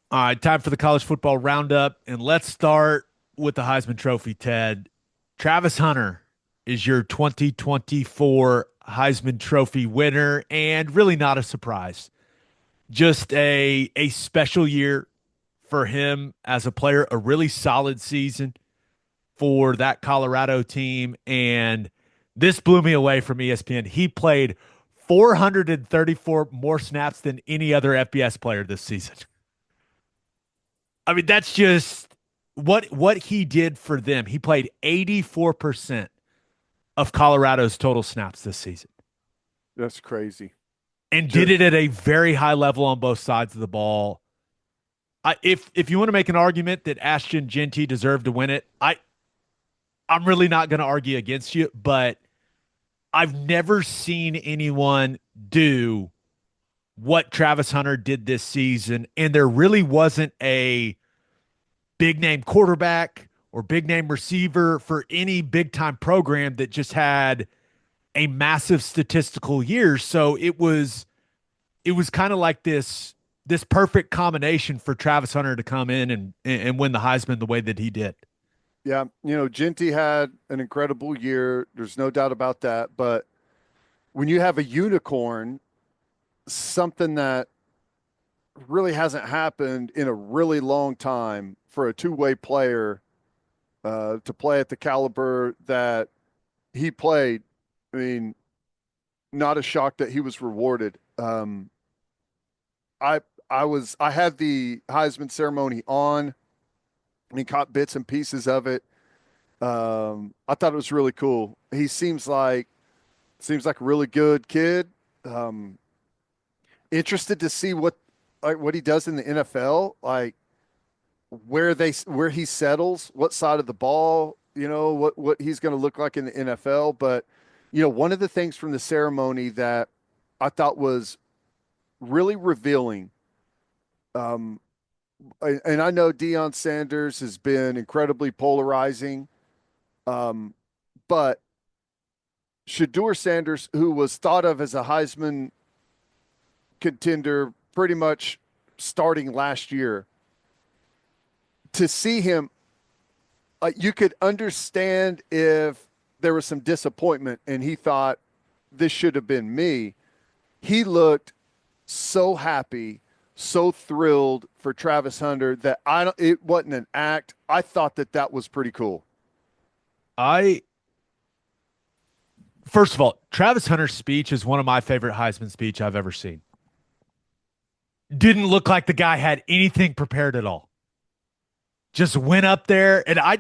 All right, time for the college football roundup. And let's start with the Heisman Trophy, Ted. Travis Hunter is your 2024 Heisman Trophy winner, and really not a surprise. Just a special year for him as a player, a really solid season for that Colorado team. And this blew me away from ESPN. He played 434 more snaps than any other FBS player this season. I mean, that's just what he did for them. He played 84% of Colorado's total snaps this season That's crazy. and did it Just at a very high level on both sides of the ball. If you want to make an argument that Ashton Jeanty deserved to win it, I'm really not going to argue against you, but I've never seen anyone do what Travis Hunter did this season, and there really wasn't a big name quarterback or big name receiver for any big time program that just had a massive statistical year. So it was kind of like this perfect combination for Travis Hunter to come in and win the Heisman the way that he did. yeah, Ginty had an incredible year. There's no doubt about that. But when you have a unicorn, something that really hasn't happened in a really long time for a two-way player to play at the caliber that he played, I mean, not a shock that he was rewarded. I I had the Heisman ceremony on and he caught bits and pieces of it. I thought it was really cool. He seems like a really good kid. Um, Interested to see what he does in the NFL, like where he settles, what side of the ball, what he's going to look like in the NFL. But one of the things from the ceremony that I thought was really revealing. Um, and I know Deion Sanders has been incredibly polarizing, but Shador Sanders, who was thought of as a Heisman contender pretty much starting last year, to see him, you could understand if there was some disappointment and he thought this should have been me. He looked so happy, so thrilled for Travis Hunter that it wasn't an act. I thought that was pretty cool. I First of all, Travis Hunter's speech is one of my favorite Heisman speech I've ever seen. Didn't look like the guy had anything prepared at all. Just went up there, and I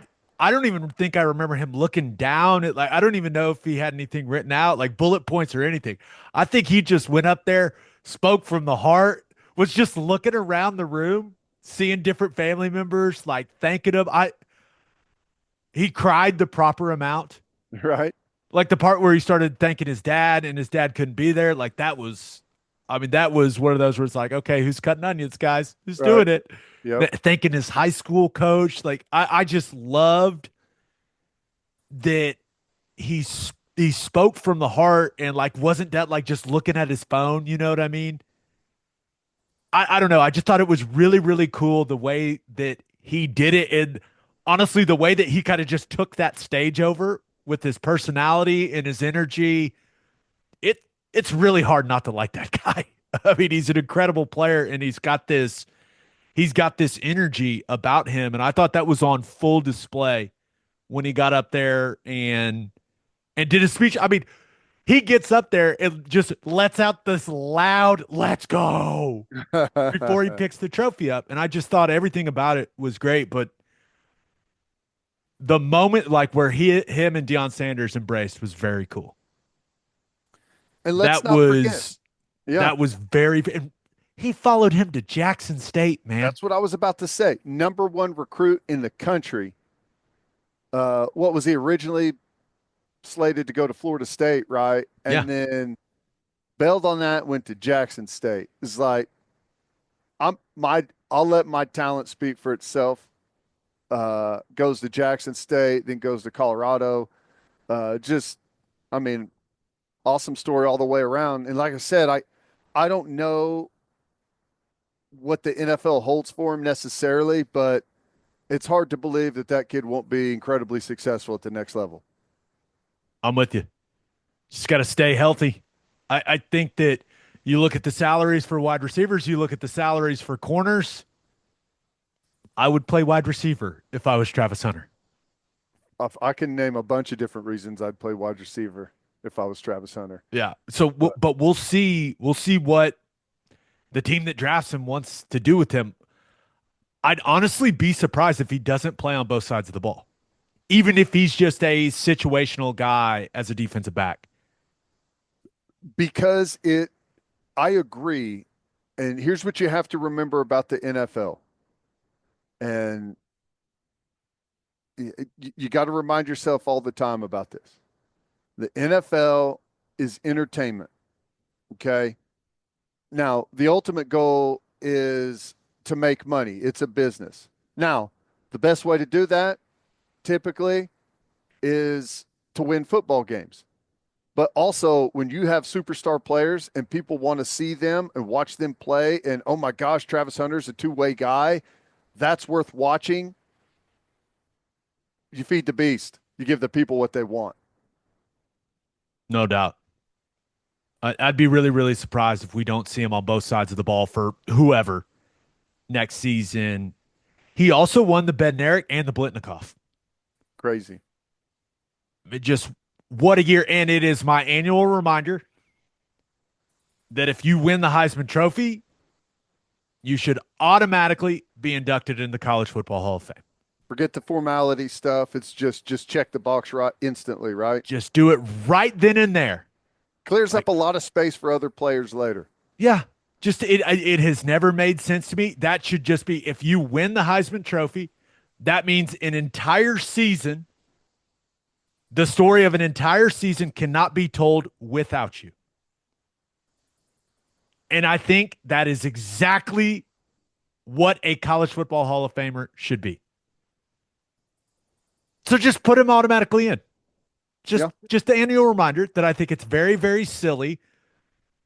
don't even think I remember him looking down at, like, I don't even know if he had anything written out, like bullet points or anything. I think he just went up there, spoke from the heart, was just looking around the room, seeing different family members, like thanking them. I He cried the proper amount. Right? Like the part where he started thanking his dad and his dad couldn't be there, like that was, I mean, that was one of those where it's like, okay, who's cutting onions, guys? Who's Right. doing it? Yep. Thanking his high school coach. Like I just loved that he spoke from the heart and like wasn't that like just looking at his phone, you know what I mean? I don't know. I just thought it was really, really cool the way that he did it. And honestly, the way that he kind of just took that stage over with his personality and his energy, it it's really hard not to like that guy. I mean, he's an incredible player and he's got this energy about him. And I thought that was on full display when he got up there and did his speech. I mean, he gets up there and just lets out this loud "Let's go" before he picks the trophy up, and I just thought everything about it was great. But the moment, like where him and Deion Sanders embraced, was very cool. And let's That not forget. was Yeah, that was very. And he followed him to Jackson State, man. that's what I was about to say. Number one recruit in the country. What was he originally slated to go to Florida State, right? Yeah, And then bailed on that, went to Jackson State. It's like I'll let my talent speak for itself. Goes to Jackson State, then goes to Colorado. Just, I mean, awesome story all the way around. And like I said, I don't know what the NFL holds for him necessarily, but it's hard to believe that that kid won't be incredibly successful at the next level. I'm with you. Just got to stay healthy. I think that you look at the salaries for wide receivers, you look at the salaries for corners. I would play wide receiver if I was Travis Hunter. I can name a bunch of different reasons I'd play wide receiver if I was Travis Hunter. Yeah. So, But but we'll see. We'll see what the team that drafts him wants to do with him. I'd honestly be surprised if he doesn't play on both sides of the ball, even if he's just a situational guy as a defensive back. because I agree. And here's what you have to remember about the NFL. And you got to remind yourself all the time about this. The NFL is entertainment. Okay. Now, the ultimate goal is to make money, it's a business. Now, the best way to do that typically is to win football games. But also, when you have superstar players and people want to see them and watch them play, and oh my gosh, Travis Hunter's a two-way guy, that's worth watching. You feed the beast. You give the people what they want. No doubt. I'd be really, really surprised if we don't see him on both sides of the ball for whoever next season. He also won the Bednarik and the Blitnikoff. Crazy. It just what a year. And it is my annual reminder that if you win the Heisman Trophy, you should automatically be inducted in the College Football Hall of Fame. Forget the formality stuff. It's just check the box right instantly, right? Just do it right then and there. Clears up a lot of space for other players later. Yeah. Just it has never made sense to me. That should just be if you win the Heisman Trophy, that means an entire season, the story of an entire season cannot be told without you. And I think that is exactly what a College Football Hall of Famer should be. So just put him automatically in. Just the annual reminder that I think it's very, very silly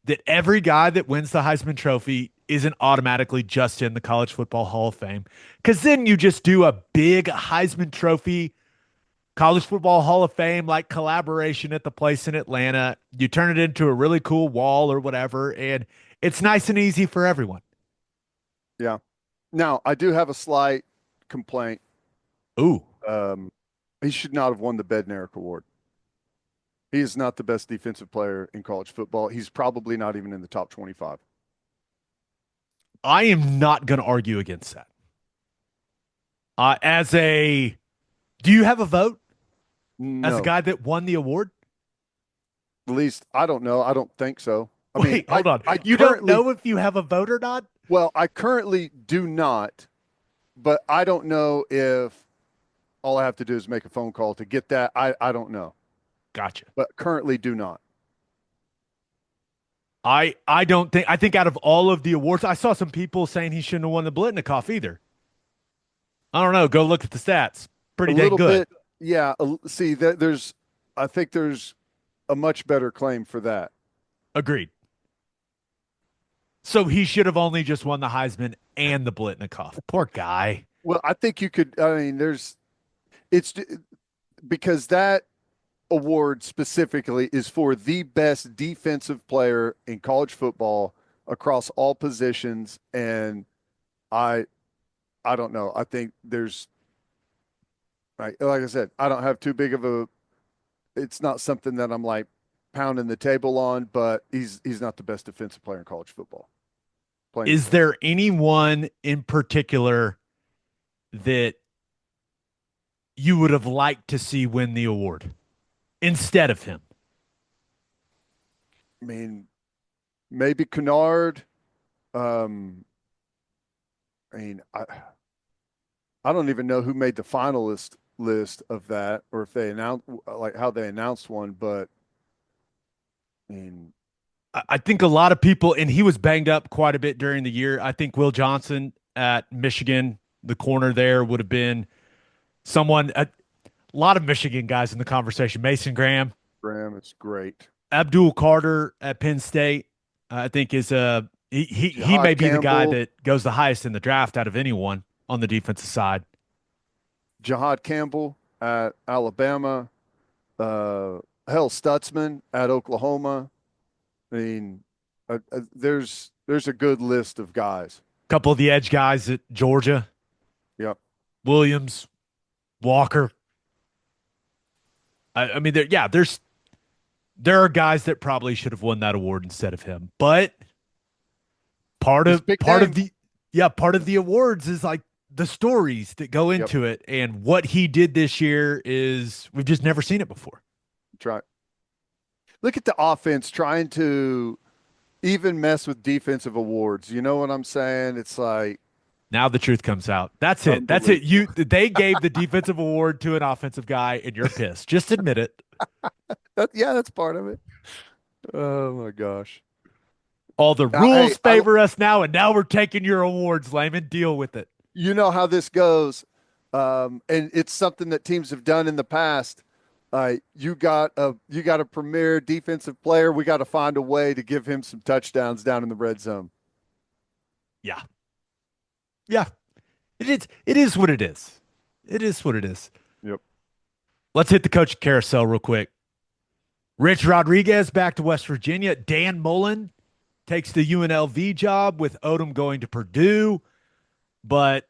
that every guy that wins the Heisman Trophy isn't automatically just in the College Football Hall of Fame. Because then you just do a big Heisman Trophy, College Football Hall of Fame like collaboration at the place in Atlanta. You turn it into a really cool wall or whatever, and it's nice and easy for everyone. Yeah. Now, I do have a slight complaint. Ooh. He should not have won the Bednarik Award. He is not the best defensive player in college football. He's probably not even in the top 25. I am not going to argue against that. Do you have a vote No. as a guy that won the award? At least, I don't know. I don't think so. Wait, hold on. You don't know if you have a vote or not? Well, I currently do not, but I don't know if all I have to do is make a phone call to get that. I don't know. Gotcha. But currently do not. I think out of all of the awards, I saw some people saying he shouldn't have won the Blitnikoff either. I don't know. Go look at the stats. Pretty dang good. Bit, yeah. See, I think there's a much better claim for that. Agreed. So he should have only just won the Heisman and the Blitnikoff. Poor guy. Well, I think you could. I mean, it's because that award specifically is for the best defensive player in college football across all positions, and I don't know. I think there's like I said, I don't have too big of a. It's not something that I'm like pounding the table on, but he's not the best defensive player in college football. Is there anyone in particular that you would have liked to see win the award instead of him? I mean, maybe Kennard. I mean, I don't even know who made the finalist list of that, or if they announced like how they announced one. But I mean, I think a lot of people, and he was banged up quite a bit during the year. I think Will Johnson at Michigan, the corner there, would have been someone. A lot of Michigan guys in the conversation. Mason Graham. Graham, it's great. Abdul Carter at Penn State, I think is a He may Jihad be the guy Campbell, that goes the highest in the draft out of anyone on the defensive side. Jihad Campbell at Alabama, uh, hell, Stutzman at Oklahoma. I mean, there's a good list of guys. Couple of the edge guys at Georgia, Yep. Williams, Walker. I mean, there are guys that probably should have won that award instead of him. But part He's a of big part of name. the yeah, part of the awards is like the stories that go Yep. into it. And what he did this year is we've just never seen it before. Try. Look at the offense trying to even mess with defensive awards. You know what I'm saying? It's like Now the truth comes out. That's it. That's it. unbelievable. They gave the defensive award to an offensive guy, and you're pissed. Just admit it. Yeah, that's part of it. Oh my gosh. All the Hey, rules favor us now, and now we're taking your awards, Layman. Deal with it. you know how this goes, and it's something that teams have done in the past. You got a premier defensive player. We got to find a way to give him some touchdowns down in the red zone. Yeah. Yeah. It is what it is. It is what it is. Yep. Let's hit the coach carousel real quick. Rich Rodriguez back to West Virginia. Dan Mullen takes the UNLV job with Odom going to Purdue. But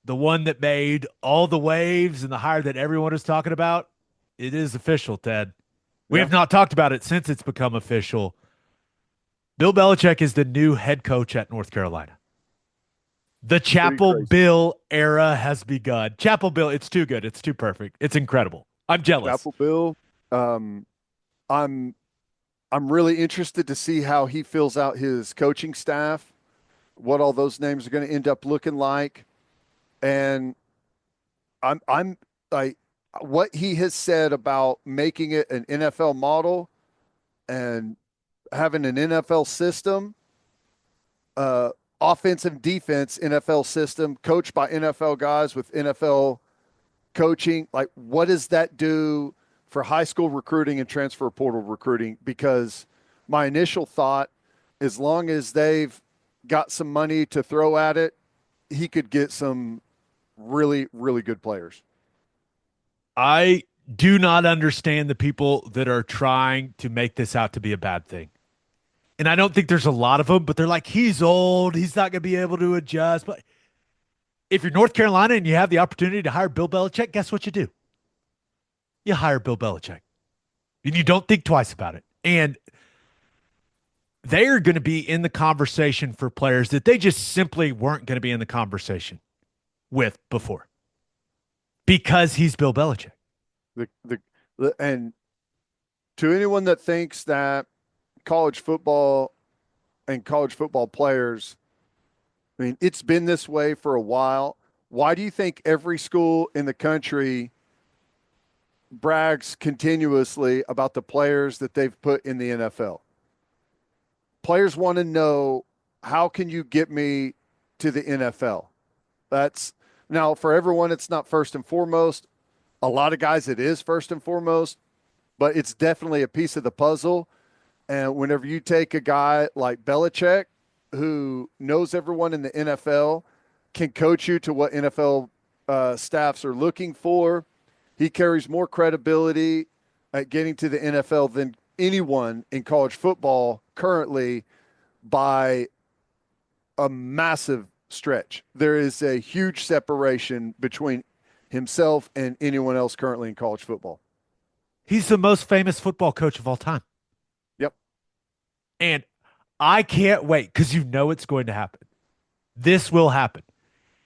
the one that made all the waves and the hire that everyone is talking about, it is official, Ted. We Yeah. have not talked about it since it's become official. Bill Belichick is the new head coach at North Carolina. The Chapel crazy. Bill era has begun. Chapel Bill, it's too good. It's too perfect. It's incredible. I'm jealous. Chapel Bill. Um, I'm I'm really interested to see how he fills out his coaching staff, what all those names are going to end up looking like, and I'm like what he has said about making it an NFL model and having an NFL system, uh, offense and defense NFL system, coached by NFL guys with NFL coaching. Like, what does that do for high school recruiting and transfer portal recruiting? Because my initial thought, as long as they've got some money to throw at it, he could get some really, really good players. I do not understand the people that are trying to make this out to be a bad thing. And I don't think there's a lot of them, but they're like, he's old. He's not going to be able to adjust. But if you're North Carolina and you have the opportunity to hire Bill Belichick, guess what you do? You hire Bill Belichick. And you don't think twice about it. And they are going to be in the conversation for players that they just simply weren't going to be in the conversation with before because he's Bill Belichick. And to anyone that thinks that college football and college football players, I mean, it's been this way for a while. Why do you think every school in the country brags continuously about the players that they've put in the NFL? Players want to know, how can you get me to the NFL? That's now for everyone, it's not first and foremost. A lot of guys, it is first and foremost, but it's definitely a piece of the puzzle. And whenever you take a guy like Belichick, who knows everyone in the NFL, can coach you to what NFL staffs are looking for, he carries more credibility at getting to the NFL than anyone in college football currently by a massive stretch. There is a huge separation between himself and anyone else currently in college football. He's the most famous football coach of all time. Yep. And I can't wait because you know it's going to happen. This will happen.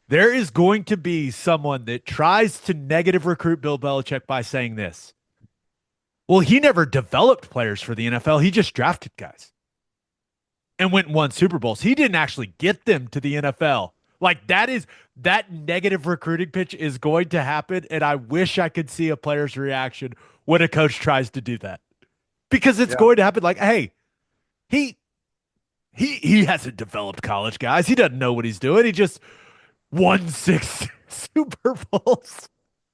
There is going to be someone that tries to negative recruit Bill Belichick by saying this. Well, he never developed players for the NFL. He just drafted guys and went and won Super Bowls. He didn't actually get them to the NFL. Like that negative recruiting pitch is going to happen. And I wish I could see a player's reaction when a coach tries to do that because it's going to happen. Like, hey, he hasn't developed college guys. He doesn't know what he's doing. He just won 6 Super Bowls.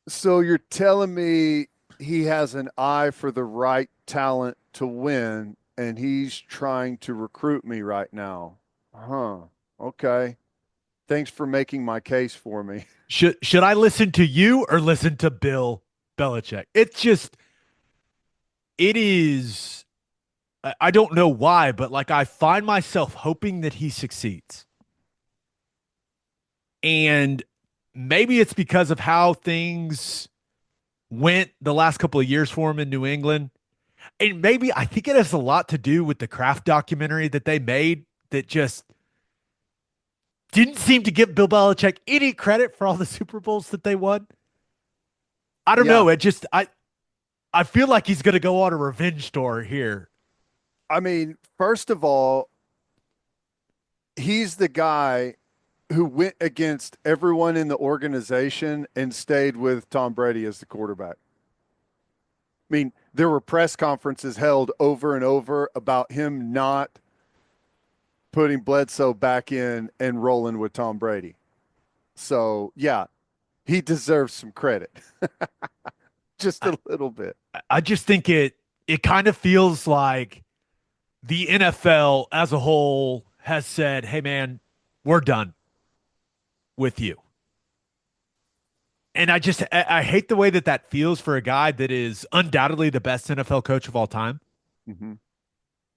So you're telling me he has an eye for the right talent to win, and he's trying to recruit me right now. Huh. Okay. Thanks for making my case for me. Should I listen to you or listen to Bill Belichick? It's just it is I don't know why, but like I find myself hoping that he succeeds. And maybe it's because of how things went the last couple of years for him in New England. And maybe I think it has a lot to do with the Kraft documentary that they made that just didn't seem to give Bill Belichick any credit for all the Super Bowls that they won. I don't Yeah. know. It just I feel like he's going to go on a revenge tour here. I mean, first of all, he's the guy who went against everyone in the organization and stayed with Tom Brady as the quarterback. I mean, there were press conferences held over and over about him not putting Bledsoe back in and rolling with Tom Brady. So, yeah, he deserves some credit, just I, a little bit. I just think it kind of feels like the NFL as a whole has said, "Hey man, we're done with you." And I hate the way that that feels for a guy that is undoubtedly the best NFL coach of all time. Mm-hmm.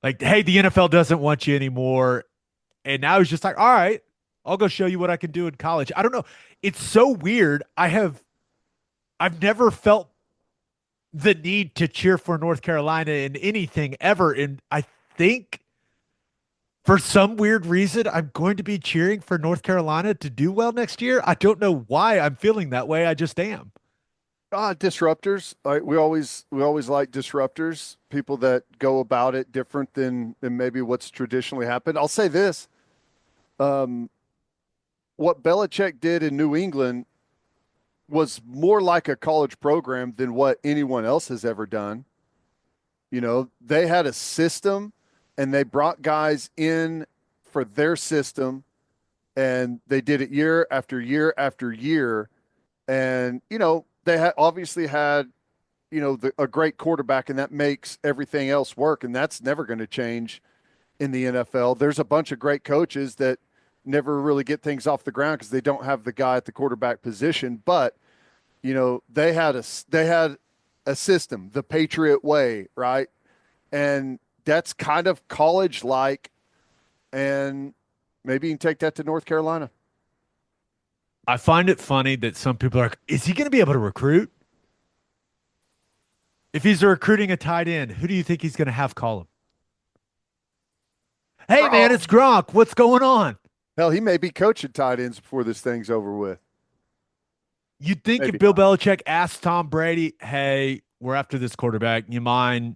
Like, hey, the NFL doesn't want you anymore. And now he's just like, all right, I'll go show you what I can do in college. I don't know. It's so weird. I've never felt the need to cheer for North Carolina in anything ever. And I think for some weird reason, I'm going to be cheering for North Carolina to do well next year. I don't know why I'm feeling that way. I just am. Disruptors. We always like disruptors, people that go about it different than maybe what's traditionally happened. I'll say this: um, what Belichick did in New England was more like a college program than what anyone else has ever done. You know, they had a system and they brought guys in for their system and they did it year after year after year. And, they had obviously had, a great quarterback and that makes everything else work. And that's never going to change in the NFL. There's a bunch of great coaches that never really get things off the ground because they don't have the guy at the quarterback position. But they had a system, the Patriot way, right? And that's kind of college like. And maybe you can take that to North Carolina. I find it funny that some people are like, is he going to be able to recruit? If he's recruiting a tight end, who do you think he's going to have call him? Hey, man, Oh, it's Gronk. What's going on? hell, he may be coaching tight ends before this thing's over with. You'd think if Maybe Bill not. Belichick asked Tom Brady, hey, we're after this quarterback, you mind,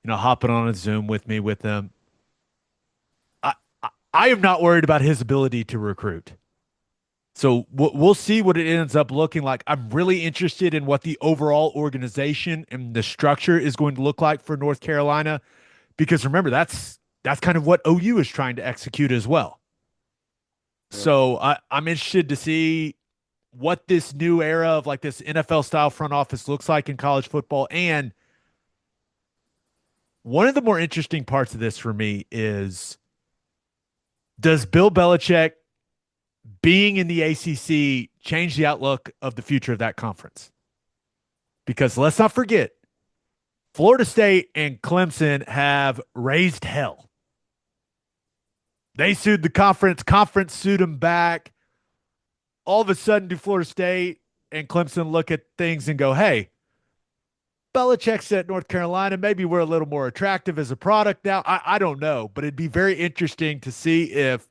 hopping on a Zoom with me with them? I am not worried about his ability to recruit. So we'll see what it ends up looking like. I'm really interested in what the overall organization and the structure is going to look like for North Carolina, because remember that's kind of what OU is trying to execute as well. Yeah. So I'm interested to see what this new era of like this NFL style front office looks like in college football. And one of the more interesting parts of this for me is, does Bill Belichick being in the ACC change the outlook of the future of that conference? Because let's not forget, Florida State and Clemson have raised hell. They sued the conference sued them back. All of a sudden, do Florida State and Clemson look at things and go, hey, Belichick's at North Carolina. Maybe we're a little more attractive as a product now. I don't know, but it'd be very interesting to see if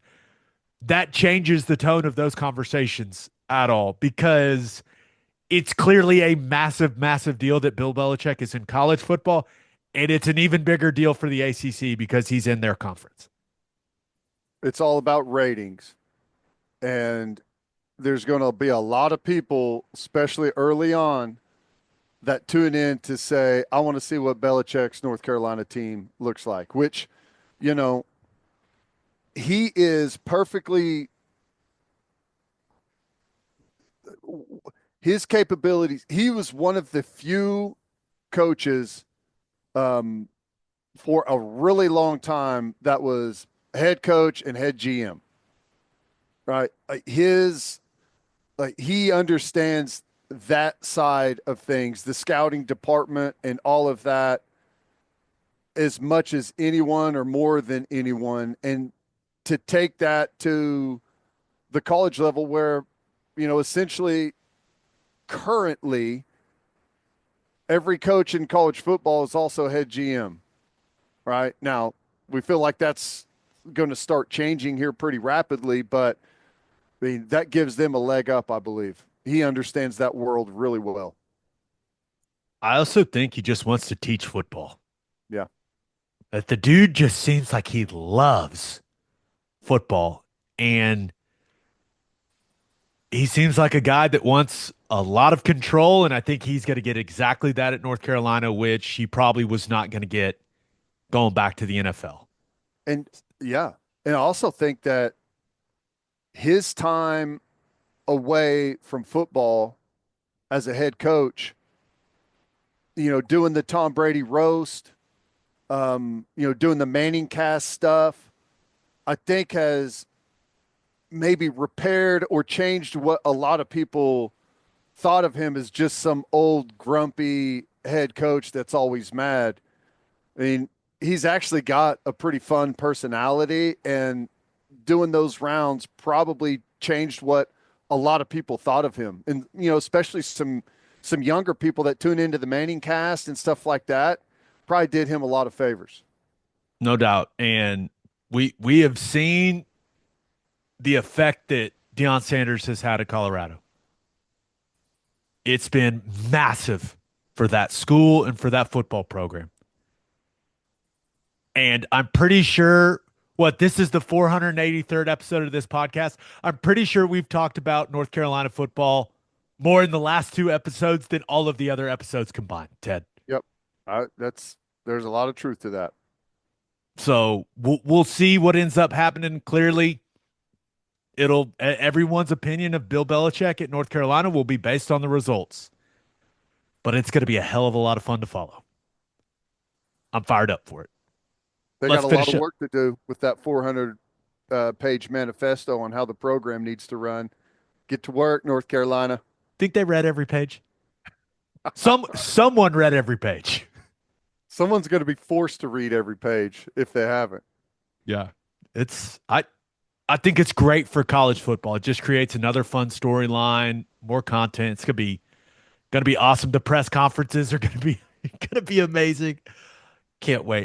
that changes the tone of those conversations at all, because it's clearly a massive, massive deal that Bill Belichick is in college football. And it's an even bigger deal for the ACC because he's in their conference. It's all about ratings. And there's going to be a lot of people, especially early on, that tune in to say, I want to see what Belichick's North Carolina team looks like, which, you know, he is perfectly his capabilities. He was one of the few coaches for a really long time that was head coach and head GM, right? He understands that side of things, the scouting department and all of that, as much as anyone or more than anyone. And to take that to the college level where, essentially currently every coach in college football is also head GM, right? Now, we feel like that's going to start changing here pretty rapidly, but I mean, that gives them a leg up, I believe. He understands that world really well. I also think he just wants to teach football. Yeah. That the dude just seems like he loves football, and he seems like a guy that wants a lot of control, and I think he's going to get exactly that at North Carolina, which he probably was not going to get going back to the NFL. And yeah. And I also think that his time away from football as a head coach, doing the Tom Brady roast, doing the Manning cast stuff, I think has maybe repaired or changed what a lot of people thought of him as just some old grumpy head coach that's always mad. I mean, he's actually got a pretty fun personality, and doing those rounds probably changed what a lot of people thought of him. And, especially some younger people that tune into the Manning cast and stuff like that probably did him a lot of favors. No doubt. And we have seen the effect that Deion Sanders has had at Colorado. It's been massive for that school and for that football program. And I'm pretty sure this is the 483rd episode of this podcast. I'm pretty sure we've talked about North Carolina football more in the last two episodes than all of the other episodes combined, Ted. Yep. There's a lot of truth to that. So we'll see what ends up happening. Clearly, everyone's opinion of Bill Belichick at North Carolina will be based on the results. But it's going to be a hell of a lot of fun to follow. I'm fired up for it. They Let's got a lot finish of up. work to do with that 400 page manifesto on how the program needs to run. Get to work, North Carolina. Think they read every page? Someone read every page. Someone's going to be forced to read every page if they haven't. Yeah. I think it's great for college football. It just creates another fun storyline, more content. It's gonna be awesome. The press conferences are gonna be amazing. Can't wait.